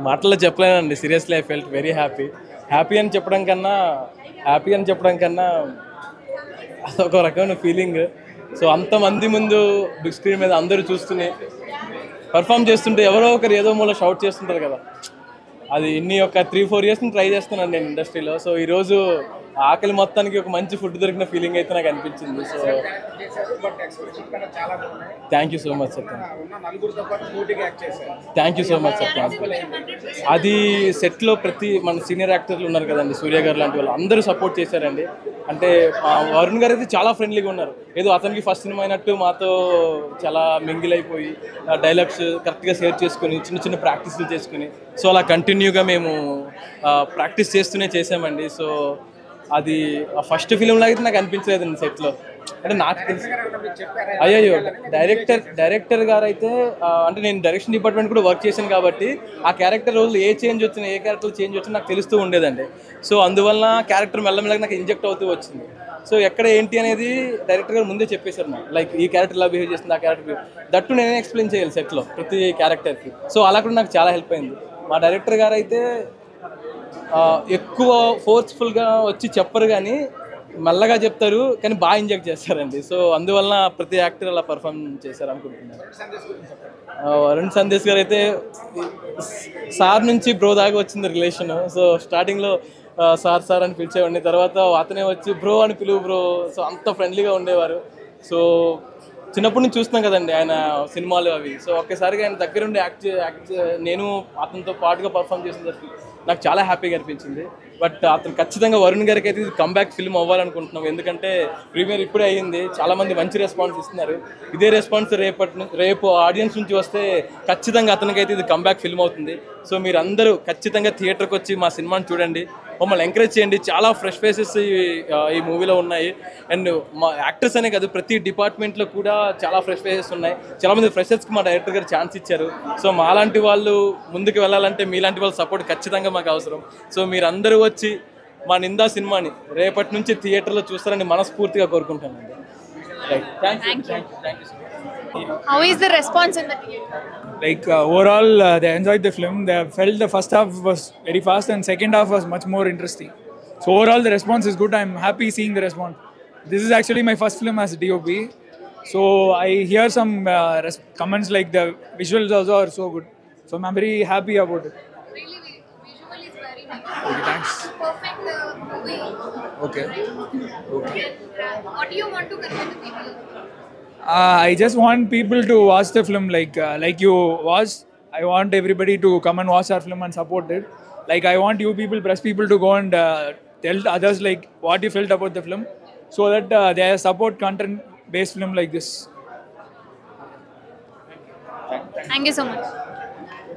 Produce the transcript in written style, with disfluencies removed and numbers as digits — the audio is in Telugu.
మాటల్లో చెప్పలేనండి. Seriously I felt very happy. Happy అని చెప్పడం కన్నా అదొక రకమైన ఫీలింగ్. సో అంతమంది ముందు బిగ్ స్క్రీన్ మీద అందరూ చూస్తూనే పర్ఫామ్ చేస్తుంటే ఎవరో ఒకరు ఏదో మూల షౌట్ చేస్తుంటారు కదా. అది ఇన్ని ఒక 3-4 ఇయర్స్ ట్రై చేస్తున్నాను నేను ఇండస్ట్రీలో. సో ఈరోజు ఆకలి మొత్తానికి ఒక మంచి ఫుడ్ దొరికిన ఫీలింగ్ అయితే నాకు అనిపించింది. So thank you so much sir. Thank you so much sir. అది సెట్లో ప్రతి మన సీనియర్ యాక్టర్లు ఉన్నారు కదండి, సూర్య గారు లాంటి వాళ్ళు అందరూ సపోర్ట్ చేశారండి. అంటే వరుణ్ గారు అయితే చాలా ఫ్రెండ్లీగా ఉన్నారు. ఏదో అతనికి ఫస్ట్ సినిమా అయినట్టు మాతో చాలా మింగిల్ అయిపోయి డైలాగ్స్ కరెక్ట్గా షేర్ చేసుకుని చిన్న చిన్న ప్రాక్టీస్లు చేసుకుని సో అలా కంటిన్యూగా మేము ప్రాక్టీస్ చేస్తూనే చేసామండి. సో అది ఫస్ట్ ఫిలిం లాగా నాకు అనిపించలేదండి సెట్లో. అంటే నాకు తెలుసు అయ్యో డైరెక్టర్ గారు అయితే అంటే నేను డైరెక్షన్ డిపార్ట్మెంట్ కూడా వర్క్ చేశాను కాబట్టి ఆ క్యారెక్టర్ రోజులు ఏ క్యారెక్టర్ చేంజ్ వచ్చినా నాకు తెలుస్తూ ఉండేదండి. సో అందువల్ల క్యారెక్టర్ మెల్లమెల్లగా నాకు ఇంజెక్ట్ అవుతూ వచ్చింది. సో ఎక్కడ ఏంటి అనేది డైరెక్టర్ గారు ముందే చెప్పేశారు నాకు. లైక్ ఈ క్యారెక్టర్ ఇలా బిహేవ్ చేస్తుంది, ఆ క్యారెక్టర్ దట్టు నేనే ఎక్స్ప్లెయిన్ చేయాలి సెట్లో ప్రతి క్యారెక్టర్కి. సో అలా కూడా నాకు చాలా హెల్ప్ అయింది. మా డైరెక్టర్ గారు అయితే ఎక్కువ ఫోర్స్ఫుల్గా వచ్చి చెప్పరు కానీ మెల్లగా చెప్తారు కానీ బాగా ఇంజెక్ట్ చేస్తారండి. సో అందువల్ల ప్రతి యాక్టర్ అలా పర్ఫామ్ చేశారు అనుకుంటున్నాను. వరుణ్ సందేశ్ గారు అయితే సార్ నుంచి బ్రో దాకా వచ్చింది రిలేషన్. సో స్టార్టింగ్లో సార్ అని పిలిచేవాడిని, తర్వాత అతనే వచ్చి బ్రో అని పిలువు బ్రో. సో అంత ఫ్రెండ్లీగా ఉండేవారు. సో చిన్నప్పటి నుంచి చూస్తున్నాం కదండి ఆయన సినిమాలు అవి. సో ఒక్కసారిగా ఆయన దగ్గరుండి యాక్ట్ నేను అతనితో పాటుగా పర్ఫామ్ చేసేసరికి నాకు చాలా హ్యాపీగా అనిపించింది. బట్ అతను ఖచ్చితంగా వరుణ్ గారికి అయితే ఇది కంబ్యాక్ ఫిల్మ్ అవ్వాలనుకుంటున్నాం. ఎందుకంటే ప్రీమియర్ ఇప్పుడే అయ్యింది, చాలామంది మంచి రెస్పాన్స్ ఇస్తున్నారు. ఇదే రెస్పాన్స్ రేపు ఆడియన్స్ నుంచి వస్తే ఖచ్చితంగా అతనికైతే ఇది కంబ్యాక్ ఫిల్మ్ అవుతుంది. సో మీరు అందరూ ఖచ్చితంగా థియేటర్కి వచ్చి మా సినిమాని చూడండి, మమ్మల్ని ఎంకరేజ్ చేయండి. చాలా ఫ్రెష్ ఫేసెస్ ఈ మూవీలో ఉన్నాయి. అండ్ మా యాక్టర్స్ అనే కాదు ప్రతి డిపార్ట్మెంట్లో కూడా చాలా ఫ్రెష్ ఫేసెస్ ఉన్నాయి. చాలామంది ఫ్రెషర్స్కి మా డైరెక్టర్ గారు ఛాన్స్ ఇచ్చారు. సో మాలాంటి వాళ్ళు ముందుకు వెళ్ళాలంటే మీలాంటి వాళ్ళ సపోర్ట్ ఖచ్చితంగా మాకు అవసరం. సో మీరు అందరూ వచ్చి మా నిందా సినిమాని రేపటి నుంచి థియేటర్లో చూస్తారని మనస్ఫూర్తిగా కోరుకుంటానండి. How is the response in the theater? Like overall, they enjoyed the film. They felt the first half was very fast and second half was much more interesting. So overall, the response is good. I'm happy seeing the response. This is actually my first film as a DOP. So I hear some comments like the visuals also are so good. So I'm very happy about it. Really, visual is very nice. Okay, thanks. Perfect movie. Okay. Okay. And, what do you want to convey to people? I just want people to watch the film like you watched. I want everybody to come and watch our film and support it. Like I want you people, press people to go and tell others like what you felt about the film, so that they support content-based film like this. Thank you so much.